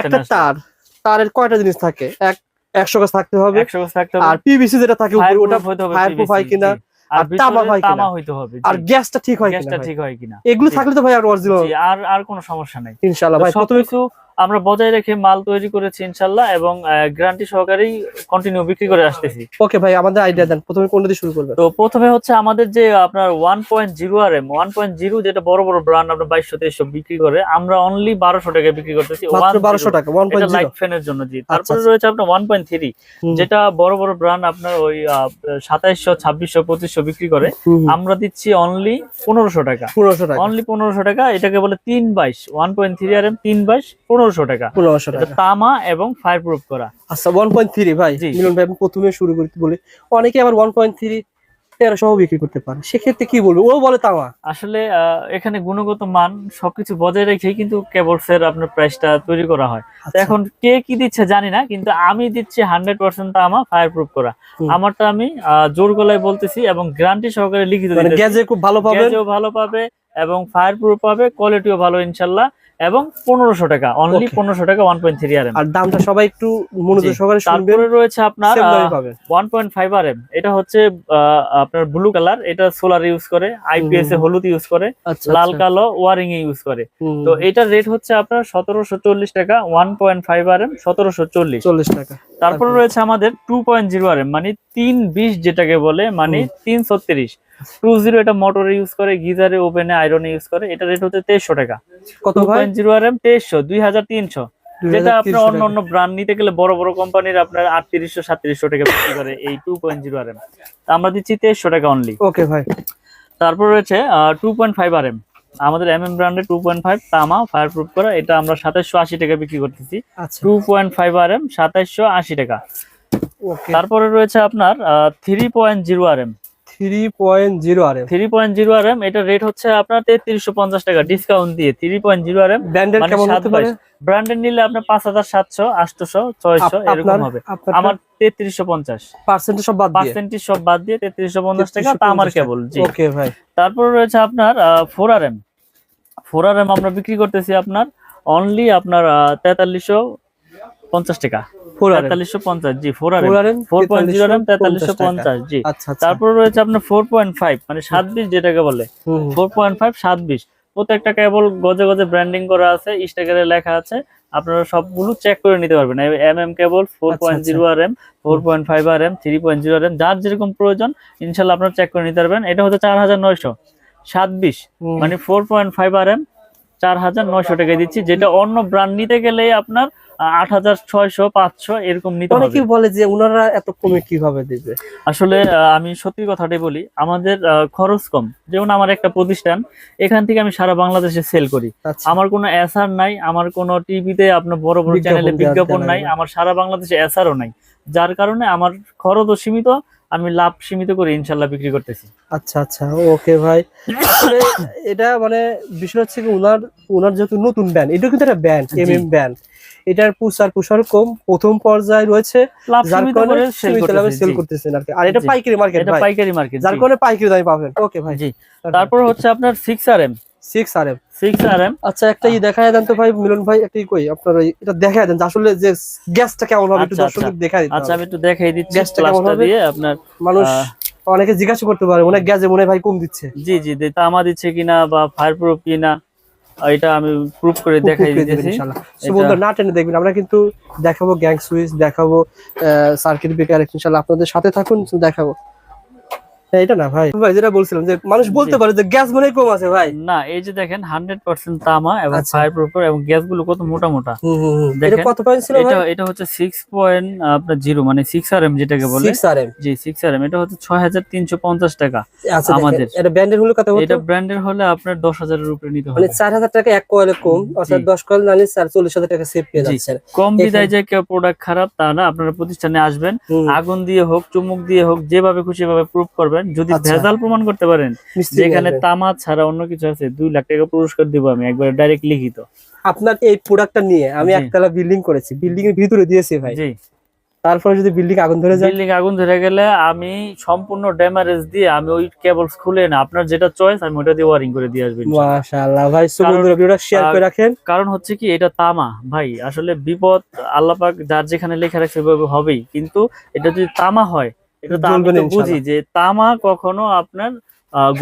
একটা তারের কয়টা জিনিস থাকে? 100 গজ থাকতে হবে, 100 গজ থাকতে হবে। আর পিভিসি যেটা থাকে উপরে ওটা ফায়ার প্রুফ হয় কিনা, আর তামা হইতে হবে, আর গ্যাসটা ঠিক হয় কিনা, এগুলো থাকলে তো ভাই আর অরিজিনাল। আর কোনো সমস্যা নাই ইনশাআল্লাহ ভাই। সবকিছু আমরা বজায় রেখে মাল তৈরি করেছি ইনশাআল্লাহ, এবং গ্যারান্টি সহকারেই কন্টিনিউ বিক্রি করে আসতেছি। ওকে ভাই, আমাদের আইডিয়া দেন, প্রথমে কোনটা দিয়ে শুরু করবেন? তো প্রথমে হচ্ছে আমাদের যে আপনার 1.0 RM 1.0 যেটা বড় বড় ব্র্যান্ড আপনার 2200-2300 বিক্রি করে, আমরা অনলি 1200 টাকায় বিক্রি করতেছি। মাত্র 1200 টাকা 1.0 লাইট ফ্যানের জন্য। জি, তারপরে রয়েছে আপনার 1.3 যেটা বড় বড় ব্র্যান্ড আপনার ওই 2700 2600 2500 বিক্রি করে, আমরা দিচ্ছি অনলি 1500 টাকা। অনলি 1500 টাকা। এটাকে বলে 322 1.3 RM 322 1500 টাকা। এটা তামা এবং ফায়ার প্রুফ করা। আচ্ছা 1.3 ভাই, মিলন ভাই আমি প্রথমে শুরু করতে বলি, অনেকে আবার 1.3 1300 বিক্রি করতে পারে, সেক্ষেত্রে কি বলবো? ও বলে তামা। আসলে এখানে গুণগত মান সবকিছু বজায় রেখেই কিন্তু কেবলস এর আপনার প্রাইসটা তৈরি করা হয়। তো এখন কে কি দিচ্ছে জানি না, কিন্তু আমি দিচ্ছি 100% তামা ফায়ার প্রুফ করা। আমারটা আমি জোর গলায় বলতেছি এবং গ্যারান্টি সহকারে লিখিত দিতেছি। গ্যাজে খুব ভালো পাবে, গ্যাজেও ভালো পাবে এবং ফায়ার প্রুফ পাবে, কোয়ালিটিও ভালো ইনশাআল্লাহ। এবং 1500 টাকা, অনলি 1500 টাকা 1.3 RM। আর দামটা সবাই একটু মনোযোগ সহকারে শুনবেন। তারপরে রয়েছে আপনার 1.5 RM, এটা হচ্ছে আপনার ব্লু কালার, এটা সোলার ইউজ করে, আইপিএস এ হলুদ ইউজ করে, লাল কালো ওয়ারিং এ ইউজ করে। তো এটার রেট হচ্ছে আপনার 1740 টাকা। 1.5 RM 1740 টাকা। তারপরে রয়েছে আমাদের 2.0 RM মানে 320 যেটাকে বলে, মানে 336 20, এটা মোটরে ইউজ করে, গিজারে, ওভেনে, আয়রনে ইউজ করে। এটা রেট হচ্ছে 2300 টাকা। কত ভাই? 2.0 RM 2300 2300। যেটা আপনার অন্য ব্র্যান্ড নিতে গেলে বড় বড় কোম্পানির আপনার 3800 3700 টাকা বিক্রি করে এই 2.0 RM। আমরা দিচ্ছি 2300 টাকা অনলি। ওকে ভাই। তারপর রয়েছে 2.5 RM, আমাদের এমএম ব্র্যান্ডের 2.5 তামা ফায়ার প্রুফ করা, এটা আমরা 2780 টাকা বিক্রি করতেছি। 2.5 RM 2780 টাকা। তারপরে রয়েছে আপনার 3.0 RM 3.0 RM, এটা রেট হচ্ছে আপনার 3350 টাকা ডিসকাউন্ট দিয়ে। 3.0 RM ব্র্যান্ডের কেমন হতে পারে? ব্র্যান্ডের নিলে আপনার 5700 800 600 এরকম হবে। আমার 3350 পার্সেন্টেজ সব বাদ দিয়ে 3350 টাকা তা আমার কেবল। জি ওকে ভাই। তারপর রয়েছে আপনার 4 RM আমরা বিক্রি করতেছি আপনার অনলি আপনার 4350 টাকা। 4350 জি 4 RM 4.0 RM 4350 জি। তারপর রয়েছে আপনার 4.5 মানে 27 যেটাকে বলে, 4.5 27। প্রত্যেকটা কেবল গজে গজে ব্র্যান্ডিং করা আছে, স্টিকারে লেখা আছে, আপনারা সবগুলো চেক করে নিতে পারবেন। এমএম কেবল 4.0 RM 4.5 RM 3.0 RM যার যেরকম প্রয়োজন ইনশাআল্লাহ আপনারা চেক করে নিতে পারবেন। এটা হচ্ছে 4927 মানে 4.5 RM 4900 টাকায় দিচ্ছি, যেটা অন্য ব্র্যান্ড নিতে গেলে আপনার 8600 500 এরকম নিতে হবে। অনেকেই বলে যে ওনারা এত কমে কিভাবে দিবে? আসলে আমি সত্যি কথাটাই বলি, আমাদের খরচ কম। যেমন আমার একটা প্রতিষ্ঠান, এখান থেকে আমি সারা বাংলাদেশে সেল করি। আমার কোনো এসআর নাই, আমার কোনো টিভিতে আপনার বড় বড় চ্যানেলে বিজ্ঞাপন নাই, আমার সারা বাংলাদেশে এসআরও নাই, যার কারণে আমার খরচও সীমিত, আমি লাভ সীমিত করে ইনশাআল্লাহ বিক্রি করতেছি। আচ্ছা আচ্ছা ওকে ভাই। আসলে এটা মানে বিষয় হচ্ছে কি, ওনার যেহেতু নতুন ব্র্যান্ড, এটা কিন্তু একটা ব্র্যান্ড, এমএম ব্র্যান্ড, এটার প্রসার কম, প্রথম পর্যায়ে রয়েছে, যার কারণে সেল করতেছেন আর কি। আর এটা পাইকারি মার্কেট, এটা পাইকারি মার্কেট, যার কারণে পাইকারি দামে পাবেন। ওকে ভাই। জি তারপর হচ্ছে আপনার 6 RM। আচ্ছা একটা দেখায় দেন তো ভাই মিলন ভাই, একটা কই আপনার এটা দেখায় দেন আসলে যে গ্যাসটা কেমন হবে, একটু দর্শকদের দেখায় দিতে। আচ্ছা আমি একটু দেখাই দিচ্ছি গ্যাসটা কেমন হবে দিয়ে। আপনার মানুষ অনেকে জিজ্ঞাসা করতে পারে অনেক গ্যাসে মনে ভাই কম দিচ্ছে। জি জি তামা দিচ্ছে কিনা বা ফায়ার প্রুফ কিনা, এটা আমি প্রুফ করে দেখাই দিতেছি ইনশাআল্লাহ। সো বন্ধুরা না টেনে দেখবেন, আমরা কিন্তু দেখাবো গ্যাং সুইচ, দেখাবো সার্কিট ব্রেকার, ইনশাআল্লাহ আপনাদের সাথে থাকুন, দেখাবো। এটা না ভাই, ভাই যেটা বলছিলাম যে মানুষ বলতে পারে যে গ্যাস মনে কম আছে ভাই, না এই যে দেখেন 100% তামা এবং ফায়ার প্রুফ এবং গ্যাস গুলো কত মোটা মোটা। এটা কত পয়েন্ট ছিল ভাই? এটা হচ্ছে 6.0 মানে 6 RM যেটাকে বলে। 6 RM জি 6 RM, এটা হচ্ছে 6350 টাকা আমাদের। এটা ব্র্যান্ডের হলো কত? এটা ব্র্যান্ডের হলে আপনার 10000 এর উপরে নিতে হবে, মানে 4000 টাকা এক কয়েলে কম, অর্থাৎ 10 কয়েল নালে 44000 টাকা সেভ পেয়ে যাচ্ছেন। কম বিদায় যে কেউ প্রোডাক্ট খারাপ তা না, আপনারা প্রতিষ্ঠানে আসবেন, আগুন দিয়ে হোক চুমুক দিয়ে হোক যেভাবে খুশি ভাবে প্রুফ করবেন। যদি ভেজাল প্রমাণ করতে পারেন যেখানে তামা ছাড়া অন্য কিছু আছে, 2 লাখ টাকা পুরস্কার দিব আমি একবার ডাইরেক্ট লিখিত। আপনার এই প্রোডাক্টটা নিয়ে আমি একতলা বিল্ডিং করেছি, বিল্ডিং এর ভিতরে দিয়েছি ভাই। জি তারপরে যদি বিল্ডিং আগুন ধরে যায়, বিল্ডিং আগুন ধরে গেলে আমি সম্পূর্ণ ড্যামারেজ দিয়ে আমি ওই কেবলস খুলে না, আপনার যেটা চয়েস আমি ওটা দিয়ে ওয়ারিং করে দিয়ে আসবেন। মাশাআল্লাহ ভাই, সো বন্ধুরা ভিডিওটা শেয়ার করে রাখেন। কারণ হচ্ছে কি এটা তামা ভাই, আসলে বিপদ আল্লাহ পাক যার যেখানে লেখা রাখছে সেভাবে হবেই, কিন্তু এটা যদি তামা হয়, এটা তো আমি তো বুঝি যে তামা কখনো আপনার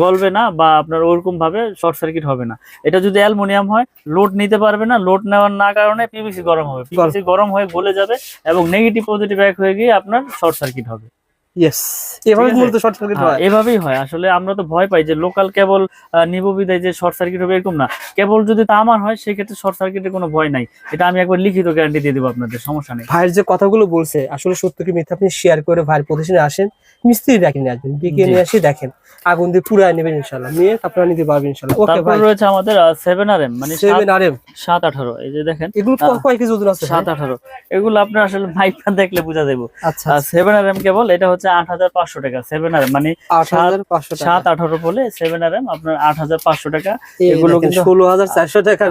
গলবে না বা আপনার ওরকম ভাবে শর্ট সার্কিট হবে না। এটা যদি অ্যালুমিনিয়াম হয় লোড নিতে পারবে না, লোড নেওয়ার না কারণে পিভিসি গরম হবে, পিভিসি গরম হয়ে গলে যাবে এবং নেগেটিভ পজিটিভ এক হয়ে গিয়ে আপনার শর্ট সার্কিট হবে। ইয়েস, এভাবে মূলত শর্ট সার্কিট হয়। এভাবেই হয়। আসলে আমরা তো ভয় পাই যে লোকাল কেবল নিব বিদায় যে শর্ট সার্কিট হবে, এরকম না। কেবল যদি তামার হয় সেক্ষেত্রে শর্ট সার্কিটের কোনো ভয় নাই, এটা আমি একবার লিখিত গ্যারান্টি দিয়ে দেবো আপনাদের, সমস্যা নেই। ভাইয়ের যে কথাগুলো বলছে আসলে সত্য কি মিথ্যা আপনি শেয়ার করে ভাইয়ের প্রতিষ্ঠানে আসেন, মিস্ত্রি ডাকে নিয়ে আসবেন, ডেকে নিয়ে আসি দেখেন আগুন দিয়ে পুরাই নেবেন ইনশাআল্লাহ, নিয়ে আপনারা নিতে পারবেন ইনশাআল্লাহ। ওকে ভাই, তারপর রয়েছে আমাদের 7RM মানে 7RM 718, এই যে দেখেন এগুলো কয় কেজি ওজন আছে? 718, এগুলো আপনার আসলে মাইকটা দেখলে বোঝা যাবে। আচ্ছা, 7RM কেবল এটা হচ্ছে 8500 টাকা। 7RM মানে 8500 টাকা, 718 বলে 7RM আপনার 8500 টাকা। এগুলো কিন্তু 16400 টাকা,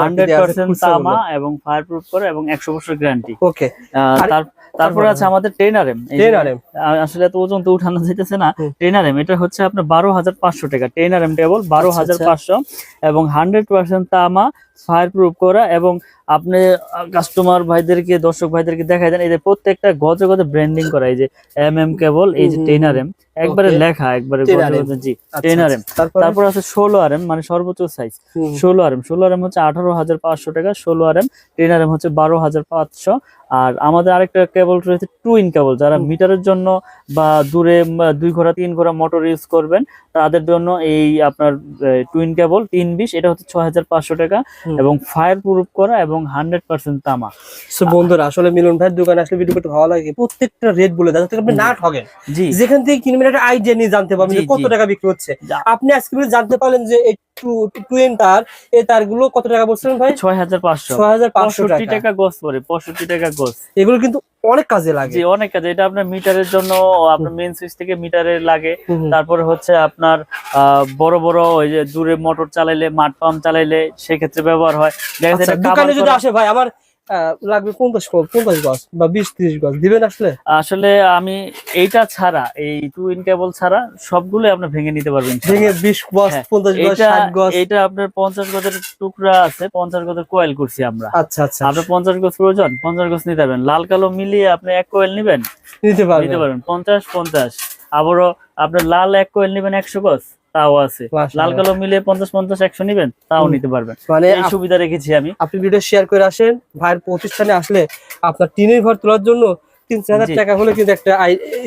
100% তামা এবং ফায়ারপ্রুফ করে এবং 100 বছর গ্যারান্টি। ওকে, তারপরে আছে আমাদের 10RM। আসলে এত ওজন তো উঠানো যাইতেছে না। 10RM এটা হচ্ছে আপনার 12500 টাকা। 10RM কেবল 12500 এবং 100% তামা, ফায়ারপ্রুফ করা। এবং আপনি কাস্টমার ভাইদেরকে, দর্শক ভাইদেরকে দেখাই দেন, এই যে প্রত্যেকটা গজে গজে ব্র্যান্ডিং করা, এই যে MM কেবল, এই যে 10RM একবারে লেখা, একবারে গজে গজে। জি 10RM। তারপর আছে 16RM মানে সর্বোচ্চ সাইজ 16RM। 16RM হচ্ছে 18500 টাকা 16RM। 10RM হচ্ছে 12500। আর আমাদের আরেকটা কেবল রয়েছে টুইন কেবল, যারা মিটারের জন্য বা দূরে 2 ঘোড়া 3 ঘোড়া মোটর ইউজ করবেন তাদের জন্য এই আপনার টুইন কেবল 320, এটা হচ্ছে 6500 টাকা এবং ফায়ার প্রুফ করা এবং 100% তামা। সো বন্ধুরা আসলে মিলন ভাইয়ের দোকানে আসলে ভিডিও করতে ভালো লাগে, প্রত্যেকটা রেট বলে দেয় যাতে আপনি না ঠকেন। জি, যেখান থেকে কিনবেন একটা আইডিয়া নিয়ে জানতে পারবেন যে কত টাকা বিক্রি হচ্ছে। আপনি আজকে জানতে পারলেন যে টুইন তার, এই তারগুলো কত টাকা বলছেন ভাই? 6500 টাকা গজ পড়ে, 65 টাকা গজ। এগুলো কিন্তু অনেক কাজে লাগে। জি অনেক কাজে, এটা আপনার মিটারের জন্য, আপনার মেইন সুইচ থেকে মিটারে লাগে। তারপরে হচ্ছে আপনার বড় বড় ওই যে দূরে মোটর চালাইলে, মাঠ পাম্প চালাইলে সেক্ষেত্রে ব্যবহার হয়। দোকানে যদি আসে ভাই আমার লাগবে 50 গজ বা 20-30 গজ দিবেন আসলে? আসলে আমি এইটা ছাড়া, এই টুইন কেবল ছাড়া সবগুলো আপনি ভেঙে নিতে পারবেন, ভেঙে 20 গজ 50 গজ 60 গজ। এটা আপনার 50 গজের টুকরা আছে, 50 গজের কয়েল করছি আমরা। আচ্ছা আচ্ছা, আপনার 50 গজ প্রয়োজন, 50 গজ নিতে পারবেন। লাল কালো মিলিয়ে আপনি এক কয়েল নিবেন, নিতে পারবেন 50-50। আবারও আপনার লাল এক কয়েল নিবেন 100 গজ, তাও আছে। লাল কালো মিলে 50-50-100 নিবেন, তাও নিতে পারবেন। মানে এই সুবিধা রেখেছি আমি। আপনি ভিডিও শেয়ার করে আসেন, ভাইয়ের প্রতিষ্ঠানে আসলে আপনার টিনের ঘর তোলার জন্য 3-4000 টাকা হলে কিন্তু একটা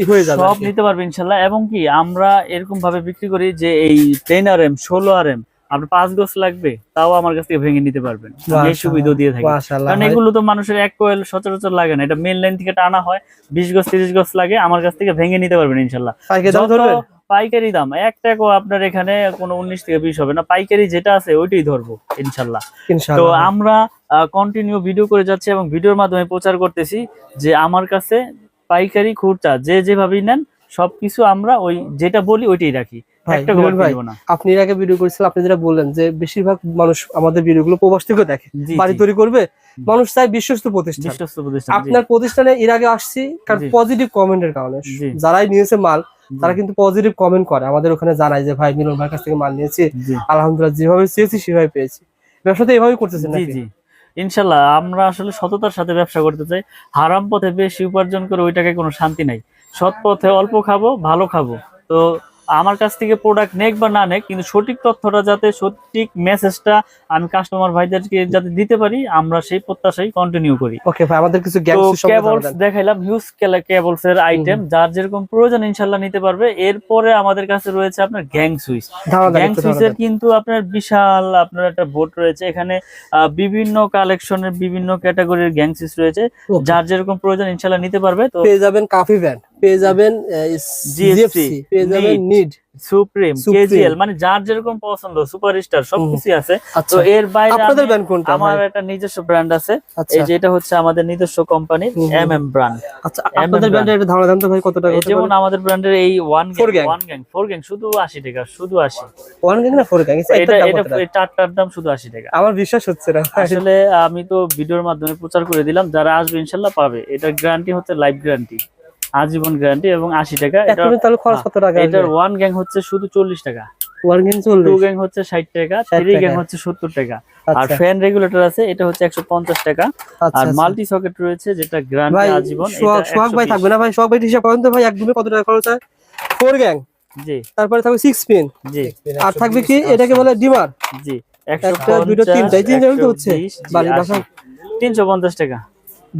হয়ে যাবে, সব নিতে পারবেন ইনশাআল্লাহ। এবং কি আমরা এরকম ভাবে বিক্রি করি যে এই 10RM 16RM আপনার 5 গজ লাগবে তাও আমার কাছ থেকে ভেঙে নিতে পারবেন, এই সুবিধা দিয়ে থাকি। কারণ এগুলো তো মানুষের এক কোয়েল সচরাচর লাগে না, এটা মেইন লাইন থেকে টানা হয়, 20 গজ 30 গজ লাগে, আমার কাছ থেকে ভেঙে নিতে পারবেন ইনশাআল্লাহ। পাইকারি দাম 1 টাকাও আপনার এখানে কোনো 19 থেকে 20 হবে না, পাইকারি যেটা আছে ওইটাই ধরবো ইনশাআল্লাহ। তো আমরা কন্টিনিউ ভিডিও করে যাচ্ছি এবং ভিডিওর মাধ্যমে প্রচার করতেছি যে আমার কাছে পাইকারি খুচরা যে যেভাবেই নেন সবকিছু আমরা ওই যেটা বলি ওইটাই রাখি। আপনি এর আগে ভিডিও করেছিলেন, আপনি যেটা বললেন যে বেশিরভাগ মানুষ আমাদের ভিডিওগুলো প্রবাস থেকে দেখে, বাড়ি তৈরি করবে, মানুষ চাই বিশ্বস্ত প্রতিষ্ঠান। আপনার প্রতিষ্ঠানে এর আগে আসছি কারণ পজিটিভ কমেন্টের কারণে, যারাই নিয়েছে মাল তারা কিন্তু পজিটিভ কমেন্ট করে, আমাদের ওখানে জানায় যে ভাই মিলন ভাইয়ের কাছ থেকে মাল নিয়েছি, আলহামদুলিল্লাহ যেভাবে চেয়েছি সেভাবে পেয়েছি। ব্যবসাতে এভাবেই করতেছেন নাকি? ইনশাল্লাহ আমরা আসলে সততার সাথে ব্যবসা করতে চাই। হারাম পথে বেশি উপার্জন করে ওই টাকায় কোনো শান্তি নাই, সৎ পথে অল্প খাবো ভালো খাবো। তো আমার কাছ থেকে প্রোডাক্ট নেক বা না নেক, কিন্তু সঠিক তথ্যটা যাতে, সঠিক মেসেজটা আমি কাস্টমার ভাইদেরকে যাতে দিতে পারি, আমরা সেই প্রত্যাশাই কন্টিনিউ করি। ওকে ভাই, আমাদের কিছু কেবলস দেখাইলাম, হিউজ কেবলস এর আইটেম, যার যেরকম প্রয়োজন ইনশাআল্লাহ নিতে পারবে। এরপরে আমাদের কাছে রয়েছে আপনার গ্যাং সুইচ। গ্যাং সুইচের কিন্তু আপনার বিশাল আপনার একটা বোর্ড রয়েছে, এখানে বিভিন্ন কালেকশনের বিভিন্ন ক্যাটাগরির গ্যাং সুইচ রয়েছে, যার যেরকম প্রয়োজন ইনশাআল্লাহ নিতে পারবে। তো পেয়ে যাবেন কাফি ব্র্যান্ড, পেয়ে যাবেন জিএফসি, পেয়ে যাবেন নিড, সুপ্রিম, কেজিএল, মানে যার যেরকম পছন্দ সুপারস্টার সবকিছু আছে। তো এর বাইরে আপনাদের ব্র্যান্ড কোনটা? আমার একটা নিজস্ব ব্র্যান্ড আছে, এই যে এটা হচ্ছে আমাদের নিজস্ব কোম্পানির এমএম ব্র্যান্ড। আচ্ছা, আপনাদের ব্র্যান্ডের এটা ধারণা দেন তো ভাই কত টাকা? যেমন আমাদের ব্র্যান্ডের এই ওয়ান গ্যাং শুধু 80 টাকা, শুধু 80। ওয়ান গ্যাং না ফোর গ্যাং? এটা চারটার দাম শুধু 80 টাকা। আমার বিশ্বাস হচ্ছে না আসলে, আমি তো ভিডিওর মাধ্যমে প্রচার করে দিলাম, যারা আসবে ইনশাআল্লাহ পাবে। এটা গ্যারান্টি হচ্ছে লাইফ গ্যারান্টি, আজীবন গ্যারান্টি, এবং 80 টাকা। তাহলে খরচ কত টাকা? এটার ওয়ান গ্যাং হচ্ছে শুধু 40 টাকা, ওয়ান গ্যাং 40, টু গ্যাং হচ্ছে 60 টাকা, থ্রি গ্যাং হচ্ছে 70 টাকা, আর ফ্যান রেগুলেটর আছে এটা হচ্ছে 150 টাকা, আর মাল্টি সকেট রয়েছে যেটা গ্যারান্টি আজীবন। সোহাগ ভাই থাকবে না ভাই? সোহাগ ভাই হিসাব করেন তো ভাই, একদমই কত টাকা খরচ হয়? ফোর গ্যাং, জি, তারপরে থাকবে 6 পিন, জি, আর থাকবে কি এটাকে বলে ডিমার, জি, একটা দুটো তিনটাই তিনটা হচ্ছে 350 টাকা।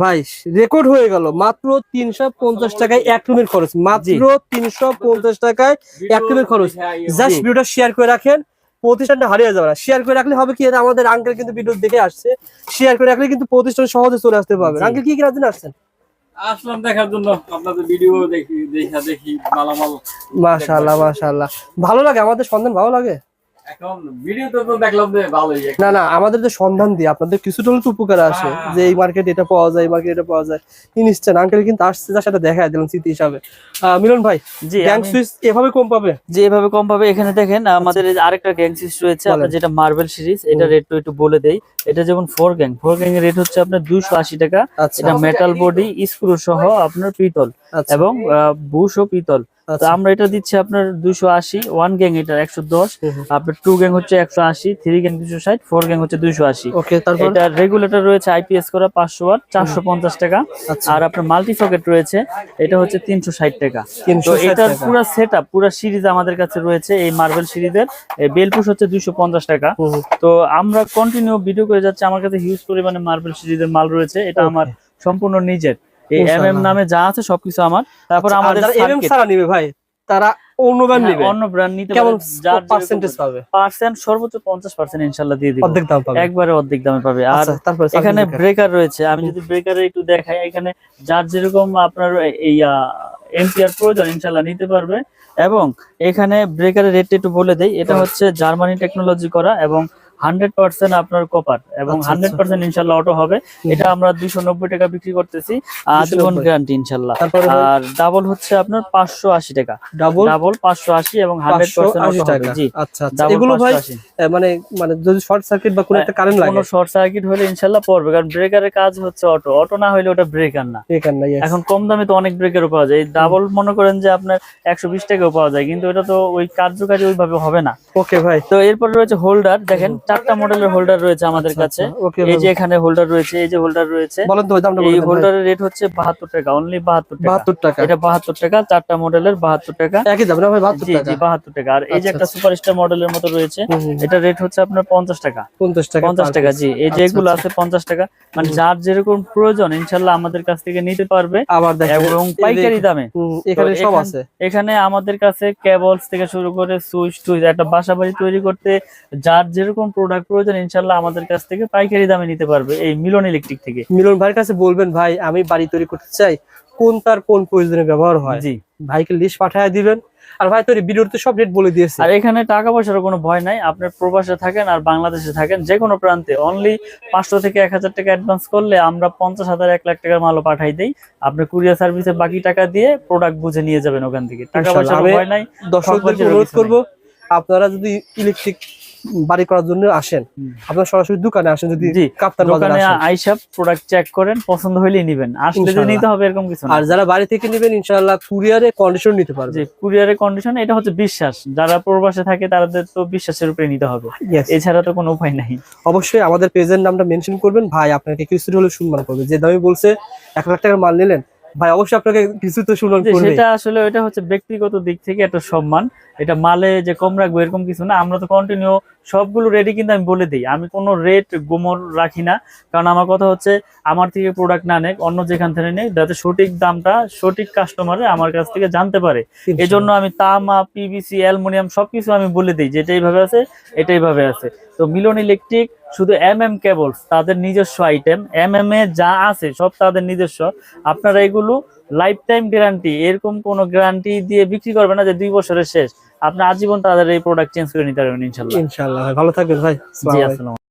ভাই রেকর্ড হয়ে গেল, মাত্র 350 টাকায় এক রুমের খরচ, মাত্র 350 টাকায় এক রুমের খরচ। জাস্ট ভিডিওটা শেয়ার করে রাখেন, প্রতিষ্ঠানটা হারিয়ে যাবে না। শেয়ার করে রাখলে হবে কি, এটা আমাদের আঙ্কেল কিন্তু ভিডিও দেখে আসছে, শেয়ার করে রাখলে কিন্তু প্রতিষ্ঠান সহজে চলে আসতে পারবে। আঙ্কেল কি কিনার জন্য আসছেন? আসলাম দেখার জন্য, আপনাদের ভিডিও দেখি মালামাল। মাশাআল্লাহ মাশাআল্লাহ, ভালো লাগে আমাদের সন্ধান, ভালো লাগে। এখন ভিডিওতে তো দেখলাম যে ভালোই। না না, আমাদের যে সন্ধান দিয়ে আপনাদের কিছুটা হলে তো উপকার আসে, যে এই মার্কেট এটা পাওয়া যায়, এই মার্কেট এটা পাওয়া যায়। নিশ্চয় আঙ্কেল কিন্তু আসছে, যার সাথে দেখা দিলাম স্মৃতি হিসাবে। মিলন ভাই, জি, গ্যাং সুইচ এভাবে কম পাবে? যে এভাবে কম পাবে। এখানে দেখেন আমাদের আরেকটা গ্যাং সুইচ রয়েছে, আপনার যেটা মার্বেল সিরিজ, এটা রেট তো একটু বলে দেই। এটা যেমন ফোর গ্যাং এর রেট হচ্ছে আপনার 280 টাকা। এটা মেটাল বডি, স্ক্রু সহ আপনার পিতল, এবং বুশ ও পিতল। তো আমরা এটা দিচ্ছি আপনার 280। ওয়ান গ্যাং এটা 110, আপনার টু গ্যাং হচ্ছে 180, থ্রি গ্যাং 260, ফোর গ্যাং হচ্ছে 280। এটা রেগুলেটর রয়েছে আইপিএস করা 500 ওয়াট, 450 টাকা। আর আপনার মাল্টি সকেট রয়েছে, এটা হচ্ছে 360 টাকা। তো এটার পুরো সেটআপ, পুরো সিরিজ আমাদের কাছে রয়েছে। এই মার্বেল সিরিজের বেলপুশ হচ্ছে 250 টাকা। তো আমরা কন্টিনিউ ভিডিও করে যাচ্ছি, আমার কাছে হিউজ পরিমাণে মার্বেল সিরিজের মাল রয়েছে। এটা আমার সম্পূর্ণ নিজের, এই এমএম নামে যা আছে সবকিছু আমার। তারপর আমাদের এমএম ছাড়া নিবে ভাই, তারা অন্য ব্র্যান্ড নিবে, অন্য ব্র্যান্ড নিতে কেমন পার্সেন্টেজ পাবে? পার্সেন্ট সর্বোচ্চ 50% ইনশাআল্লাহ দিয়ে দিব, অর্ধেক দাম পাবে, একবারে অর্ধেক দামে পাবে। আর এখানে ব্রেকার রয়েছে, আমি যদি ব্রেকারে একটু দেখাই, এখানে যার যেরকম আপনার এই এম্পিয়ার প্রয়োজন ইনশাআল্লাহ নিতে পারবে। এবং এখানে ব্রেকারের রেটটা একটু বলে দেই, এটা হচ্ছে জার্মানি টেকনোলজি করা, এবং 100% আপনার কপার, এবং 100% ইনশাআল্লাহ অটো হবে। এটা আমরা 290 টাকা বিক্রি করতেছি, আজীবন গ্যারান্টি ইনশাআল্লাহ। আর ডাবল হচ্ছে আপনার 580 টাকা, ডাবল 580 এবং 100% অটো হবে। জি, আচ্ছা আচ্ছা, এগুলো ভাই মানে যদি শর্ট সার্কিট বা কোনো একটা কারেন্ট লাগে, কোনো শর্ট সার্কিট হলে ইনশাআল্লাহ পড়বে, কারণ ব্রেকারের কাজ হচ্ছে অটো না হলে ওটা ব্রেকার না। এখন কম দামে তো অনেক ব্রেকারও পাওয়া যায়, ডাবল মনে করেন যে আপনার 120 টাকাও পাওয়া যায়, কিন্তু এটা তো ওই কার্যকারী ওইভাবে হবে না। ওকে ভাই, তো এরপর রয়েছে হোল্ডার, দেখেন 4টা মডেলের হোল্ডার রয়েছে আমাদের কাছে। এই যে এখানে হোল্ডার রয়েছে, এই যে হোল্ডার রয়েছে, এই হোল্ডারের রেট হচ্ছে 72 টাকা, অনলি 72 টাকা। এটা 72 টাকা, 4টা মডেলের 72 টাকা, একই দাম না ভাই? 72 টাকা, জি 72 টাকা। আর এই যে একটা সুপারস্টার মডেলের মতো রয়েছে, এটা রেট হচ্ছে আপনার 50 টাকা, 50 টাকা। জি, এই যে এগুলো আছে 50 টাকা, মানে যার যেরকম প্রয়োজন ইনশাআল্লাহ আমাদের কাছ থেকে নিতে পারবে, এবং পাইকারি দামে। এখানে সব আছে, এখানে আমাদের কাছে কেবলস থেকে শুরু করে সুইচ টুইচ, একটা বাসাবাড়ি তৈরি করতে যার যেরকম প্রোডাক্ট প্রয়োজন ইনশাআল্লাহ আমাদের কাছ থেকে পাইকারি দামে নিতে পারবে এই মিলন ইলেকট্রিক থেকে। মিলন ভাইয়ের কাছে বলবেন, ভাই আমি বাড়ি তৈরি করতে চাই, কোন তার কোন প্রয়োজনে ব্যবহার হয়, জি ভাইকে লিস্ট পাঠিয়ে দিবেন। আর ভাই তোর ভিডিওতে সব রেট বলে দিয়েছে। আর এখানে টাকা পয়সার কোনো ভয় নাই, আপনার প্রবাসে থাকেন আর বাংলাদেশে থাকেন, যে কোনো প্রান্তে অনলি 500 থেকে 1000 টাকা অ্যাডভান্স করলে আমরা 50,000 1 লাখ টাকার মালও পাঠাই দেই। আপনি কুরিয়ার সার্ভিসে বাকি টাকা দিয়ে প্রোডাক্ট বুঝে নিয়ে যাবেন ওখান থেকে, টাকা পয়সার ভয় নাই। দর্শকদের অনুরোধ করব, আপনারা যদি ইলেকট্রিক বাড়ি করার জন্য আসেন, আপনারা সরাসরি দোকানে আসেন, যদি কাপ্তান বাজারে আসেন, আইসা প্রোডাক্ট চেক করেন, পছন্দ হইলেই নেবেন, আসলে যে নিতে হবে এরকম কিছু না। আর যারা বাড়ি থেকে নেবেন ইনশাআল্লাহ কুরিয়ারে কন্ডিশন নিতে পারবে। জি, কুরিয়ারে কন্ডিশন, এটা হচ্ছে বিশ্বাস। যারা প্রবাসে থাকে তাদের তো বিশ্বাসের উপরে নিতে হবে, এছাড়া তো কোনো উপায় নাই। অবশ্যই আমাদের পেজের নামটা মেনশন করবেন, ভাই আপনাকে কিছুটা হলে সম্মান করবে। যে দামে বলছে 1 লাখ টাকার মাল নিলেন, ভাই অবশ্যই আপনাকে কিছু তো সম্মান করবে। সেটা আসলে এটা হচ্ছে ব্যক্তিগত দিক থেকে একটা সম্মান, এটা মালে যে কম রাখবো এরকম কিছু না। আমরা তো কন্টিনিউ সবগুলো রেডি, কিন্তু আমি বলে দিই আমি কোনো রেট গোমর রাখি না, কারণ আমার কথা হচ্ছে আমার থেকে প্রোডাক্ট না নেক, অন্য যেখান থেকে নেই, যাতে সঠিক দামটা সঠিক কাস্টমারে আমার কাছ থেকে জানতে পারে। এজন্য আমি তামা, পিভিসি, অ্যালুমিনিয়াম সবকিছু আমি বলে দিই, যেটা এইভাবে আছে এটা এইভাবে আছে। তো মিলন ইলেকট্রিক শুধু এমএম কেবলস তাদের নিজস্ব আইটেম, এমএম এ যা আছে সব তাদের নিজস্ব। আপনারা এগুলো লাইফ টাইম গ্যারান্টি, এরকম কোনো গ্যারান্টি দিয়ে বিক্রি করবে না যে 2 বছরের শেষ। আপনি আজীবন তাদের এই প্রোডাক্ট চেঞ্জ করে নিতে পারবেন ইনশাআল্লাহ। ইনশাআল্লাহ ভাই, ভালো থাকবেন ভাই। জি, আসসালামু আলাইকুম।